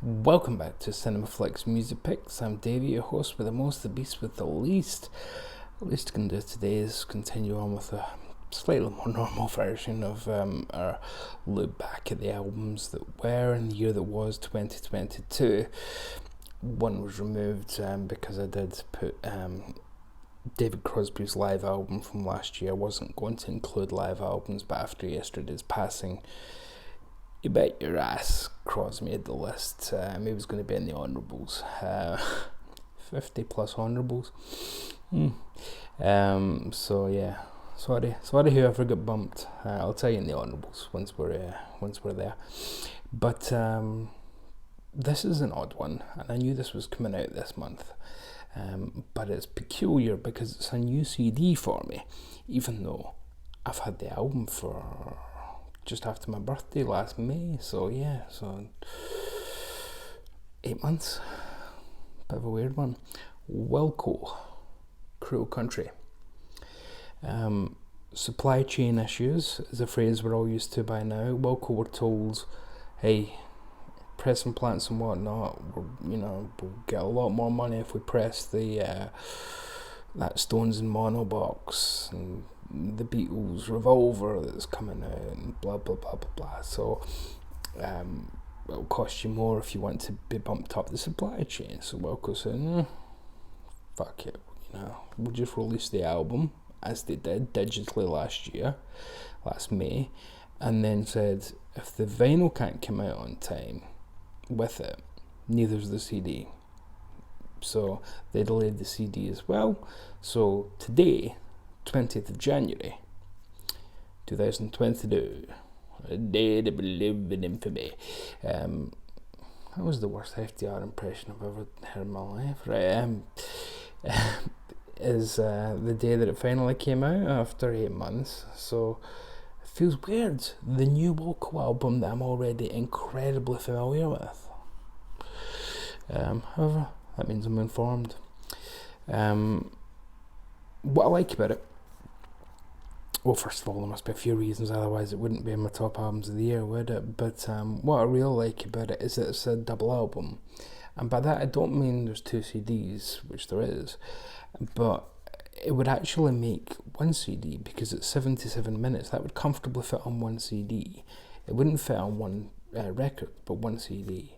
Welcome back to Cinemaflix Music Picks. I'm Davey, your host with the most, the beast with the least. The least I can do today is continue on with a slightly more normal version of our look back at the albums that were in the year that was 2022. One was removed because I did put David Crosby's live album from last year. I wasn't going to include live albums, but after yesterday's passing, you bet your ass Cros made the list. He was going to be in the honourables. 50 plus honourables. So yeah, sorry whoever got bumped. I'll tell you in the honourables once we're there. But this is an odd one, and I knew this was coming out this month. But it's peculiar because it's a new CD for me, even though I've had the album for just after my birthday last May, so 8 months. Bit of a weird one. Wilco, Cruel Country. Supply chain issues is a phrase we're all used to by now. Wilco were told, hey, pressing plants and whatnot, we'll get a lot more money if we press the that Stones and Mono box and the Beatles Revolver that's coming out and blah blah blah blah blah. So it'll cost you more if you want to be bumped up the supply chain. So Wilco said, fuck it, we'll just release the album as they did digitally last May, and then said if the vinyl can't come out on time with it, neither's the CD. So they delayed the CD as well. So today, 20th of January 2022, a day to be lived in infamy. That was the worst FDR impression I've ever heard in my life. Right, is the day that it finally came out after 8 months. So it feels weird. The new Wilco album that I'm already incredibly familiar with. However, that means I'm informed. What I like about it, well, first of all, there must be a few reasons, otherwise it wouldn't be in my top albums of the year, would it? But what I really like about it is that it's a double album. And by that I don't mean there's 2 CDs, which there is, but it would actually make one CD, because it's 77 minutes, that would comfortably fit on one CD. It wouldn't fit on one record, but one CD.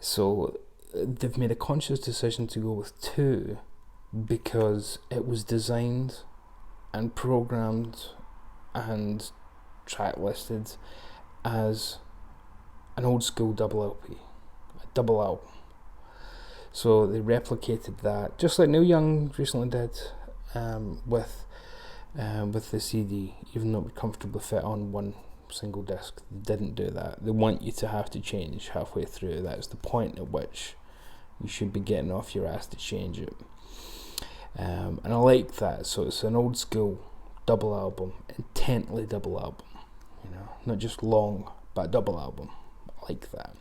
So they've made a conscious decision to go with 2 because it was designed and programmed and track listed as an old school double LP, a double album. So they replicated that, just like Neil Young recently did with the CD, even though it would comfortably fit on one single disc. They didn't do that. They want you to have to change halfway through. That's the point at which you should be getting off your ass to change it. And I like that. So it's an old school double album, intently double album, not just long, but a double album. I like that.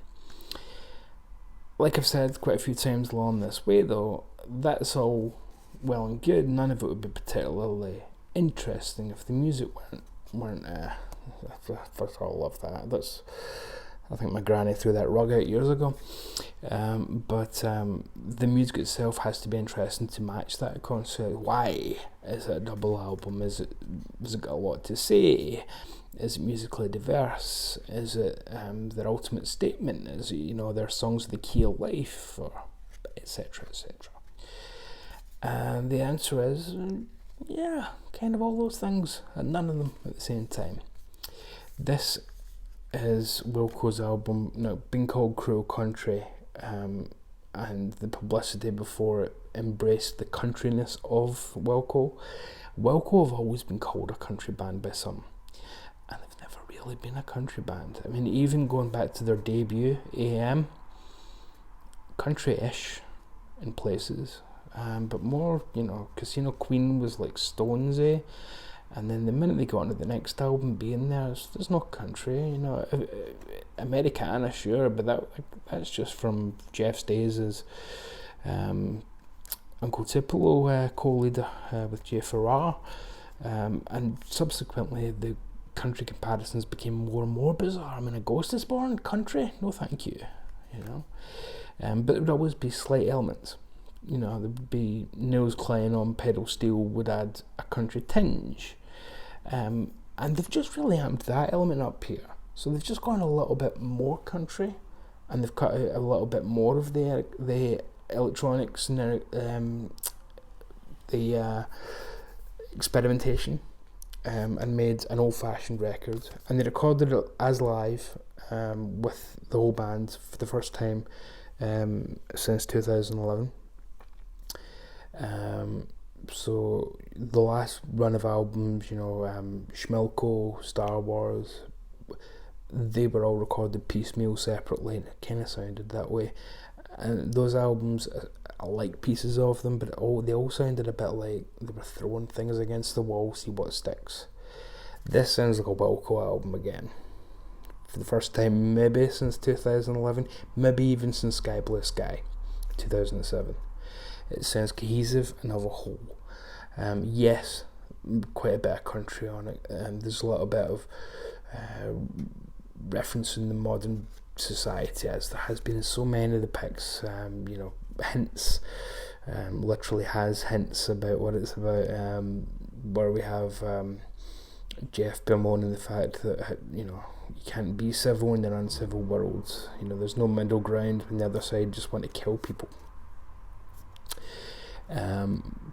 Like I've said quite a few times along this way, though, that's all well and good. None of it would be particularly interesting if the music weren't. First of all, I love that. I think my granny threw that rug out years ago. But the music itself has to be interesting to match that concept. Why is it a double album? Has it got a lot to say? Is it musically diverse? Is it their ultimate statement? Is it, their songs of the key of life, or etc. etc. And the answer is, yeah, kind of all those things, and none of them at the same time. This is Wilco's album, being called Cruel Country, and the publicity before it embraced the countryness of Wilco. Wilco have always been called a country band by some, and they've never really been a country band. I mean, even going back to their debut, AM, country-ish in places, but more, Casino Queen was like Stonesy. And then the minute they got into the next album, being there's no country, Americana, sure, but that's just from Jeff Stays' Uncle Tupelo co-leader with Jay Farrar, and subsequently the country comparisons became more and more bizarre. I mean, A Ghost Is Born, country? No thank you. you know. But there would always be slight elements. You know, there would be Nils on pedal steel would add a country tinge. And they've just really amped that element up here. So they've just gone a little bit more country, and they've cut out a little bit more of the electronics and the experimentation, and made an old-fashioned record. And they recorded it as live with the whole band for the first time since 2011. So the last run of albums, you know, Schmilko, Star Wars, they were all recorded piecemeal separately, and it kind of sounded that way. And those albums, I like pieces of them, but they all sounded a bit like they were throwing things against the wall, see what sticks. This sounds like a Wilco album again. For the first time maybe since 2011, maybe even since Sky Blue Sky, 2007. It sounds cohesive and of a whole. Yes, quite a bit of country on it. There's a little bit of referencing the modern society, as there has been in so many of the picks. You know, hints, literally has hints about what it's about. Where we have Jeff bemoaning the fact that, you know, you can't be civil in an uncivil world. You know, there's no middle ground when the other side just want to kill people.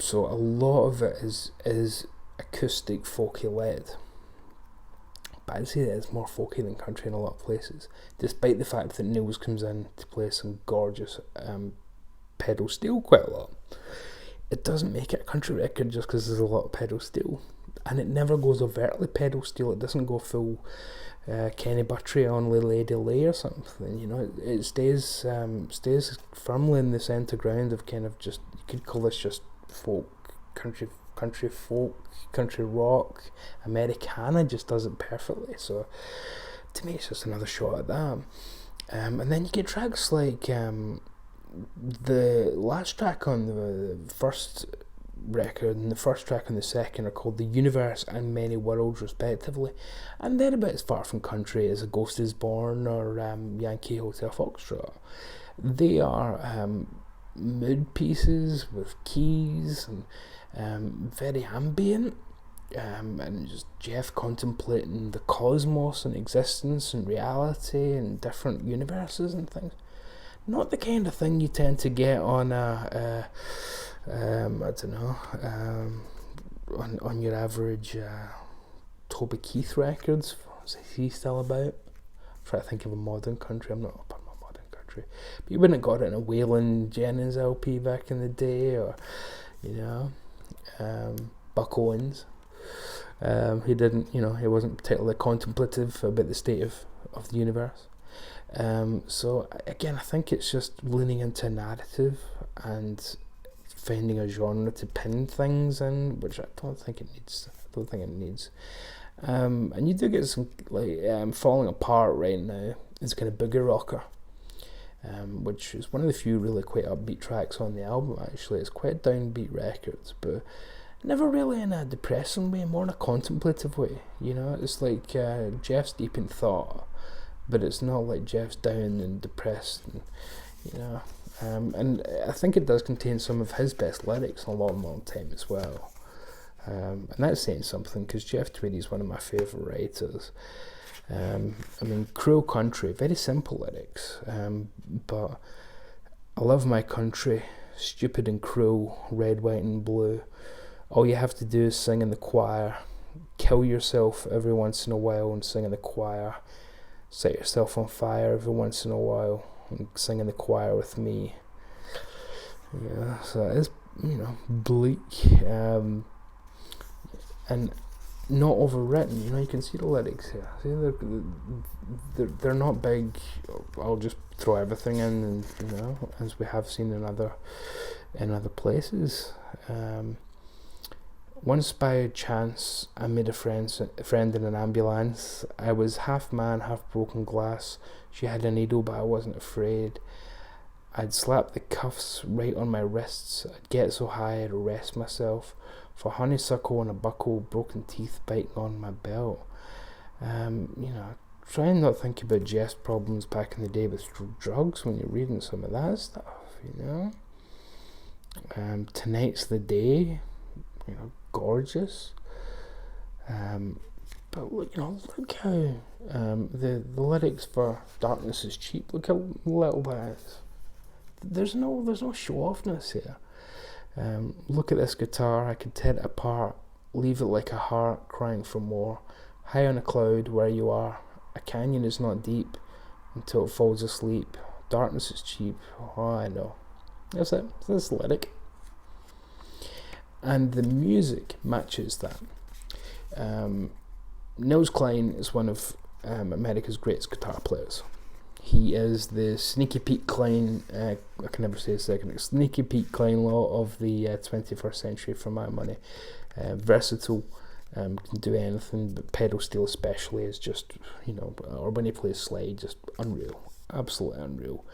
So a lot of it is acoustic, folky led. But I'd say that it's more folky than country in a lot of places, despite the fact that Nils comes in to play some gorgeous pedal steel quite a lot. It doesn't make it a country record just because there's a lot of pedal steel, and it never goes overtly pedal steel. It doesn't go full Kenny Buttery on Lady Lay or something. You know, it stays firmly in the centre ground of kind of just, you could call this just folk, country folk, country rock. Americana just does it perfectly. So to me, it's just another shot at that. And then you get tracks like the last track on the first record and the first track on the second are called The Universe and Many Worlds respectively, and they're about as far from country as A Ghost Is Born or Yankee Hotel Foxtrot. They are mood pieces with keys and very ambient, and just Jeff contemplating the cosmos and existence and reality and different universes and things. Not the kind of thing you tend to get on a on your average Toby Keith records. Is he still about? I'm trying to think of a modern country. I'm not up on my modern country, but you wouldn't have got it in a Waylon Jennings LP back in the day, or you know, Buck Owens. He didn't, you know, he wasn't particularly contemplative about the state of the universe. So again, I think it's just leaning into narrative and finding a genre to pin things in, which I don't think it needs. And you do get some like Falling Apart right now is kind of boogie rocker, which is one of the few really quite upbeat tracks on the album. Actually, it's quite a downbeat record, but never really in a depressing way, more in a contemplative way. You know, it's like Jeff's deep in thought, but it's not like Jeff's down and depressed, and, you know. And I think it does contain some of his best lyrics in a long, long time as well. And that's saying something, because Jeff Tweedy is one of my favourite writers. I mean, Cruel Country, very simple lyrics, but I love my country, stupid and cruel, red, white and blue. All you have to do is sing in the choir, kill yourself every once in a while and sing in the choir, set yourself on fire every once in a while and sing in the choir with me. Yeah, so it's, you know, bleak, and not overwritten. You know, you can see the lyrics here. See, they're not big. I'll just throw everything in, and you know, as we have seen in other places. Once by chance, I made a friend in an ambulance. I was half man, half broken glass. She had a needle, but I wasn't afraid. I'd slap the cuffs right on my wrists. I'd get so high I'd arrest myself. For honeysuckle and a buckle, broken teeth biting on my belt. You know, try and not think about Jeff's problems back in the day with drugs when you're reading some of that stuff, Tonight's the day, gorgeous. But look how the lyrics for Darkness is Cheap. Look how little that is. There's no show offness here. Look at this guitar. I could tear it apart, leave it like a heart crying for more. High on a cloud where you are. A canyon is not deep until it falls asleep. Darkness is cheap. Oh, I know. That's it. That's the lyric. And the music matches that. Nils Klein is one of America's greatest guitar players. He is the Sneaky Pete Klein, I can never say his second, Sneaky Pete Klein law of the 21st century for my money. Versatile, can do anything, but pedal steel especially is just, or when he plays slide, just unreal, absolutely unreal.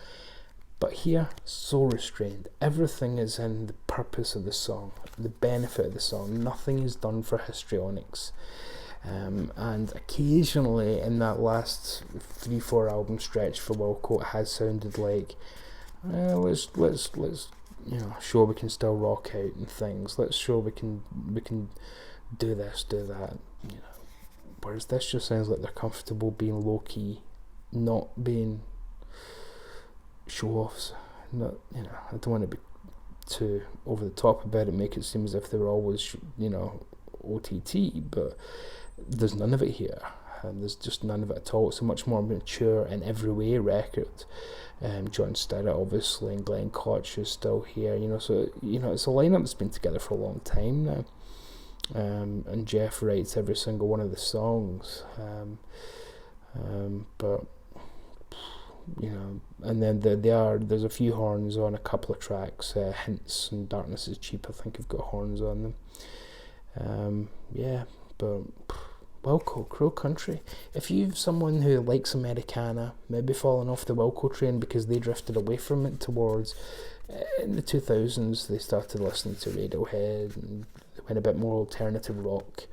But here, so restrained. Everything is in the purpose of the song, the benefit of the song. Nothing is done for histrionics. And occasionally in that last 3-4 album stretch for Wilco, it has sounded like, let's show we can still rock out and things. Let's show we can do this, do that. Whereas this just sounds like they're comfortable being low key, not being show offs. Not I don't want to be too over the top about it, make it seem as if they were always OTT, but there's none of it here. There's just none of it at all. It's a much more mature in every way record. John Stirratt obviously and Glenn Koch is still here, so it's a lineup that's been together for a long time now. And Jeff writes every single one of the songs. But and then there's a few horns on a couple of tracks. Hints and Darkness is Cheap, I think, have got horns on them. But Wilco, Crow Country. If you've someone who likes Americana, maybe falling off the Wilco train because they drifted away from it towards, in the 2000s, they started listening to Radiohead and they went a bit more alternative rock,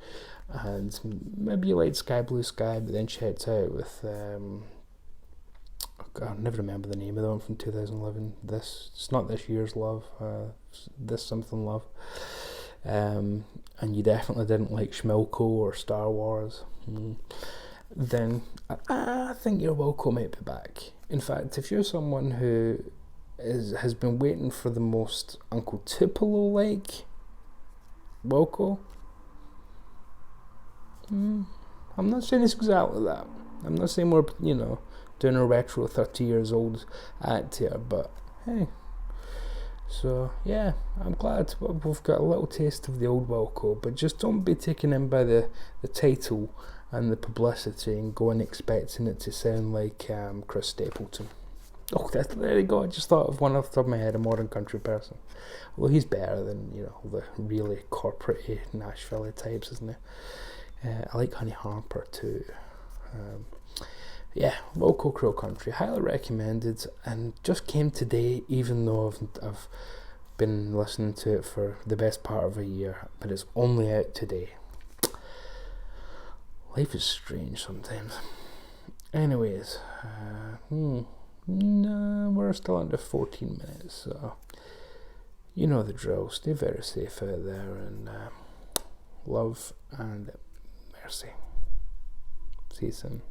and maybe you liked Sky Blue Sky, but then checked out with, I never remember the name of the one from 2011. It's not This Year's Love, This Something Love. And you definitely didn't like Schmilko or Star Wars, then I think your Wilco might be back. In fact, if you're someone who has been waiting for the most Uncle Tupelo-like Wilco, I'm not saying it's exactly that. I'm not saying we're, doing a retro 30 years old act here, but hey. So yeah, I'm glad we've got a little taste of the old Wilco, but just don't be taken in by the title and the publicity and going expecting it to sound like Chris Stapleton. Oh, there you go. I just thought of one off the top of my head, a modern country person. Although he's better than the really corporate Nashville types, isn't he? I like Honey Harper too. Yeah, Wilco Crow Country, highly recommended, and just came today, even though I've been listening to it for the best part of a year, but it's only out today. Life is strange sometimes. Anyways, we're still under 14 minutes, so you know the drill. Stay very safe out there, and love and mercy. See you soon.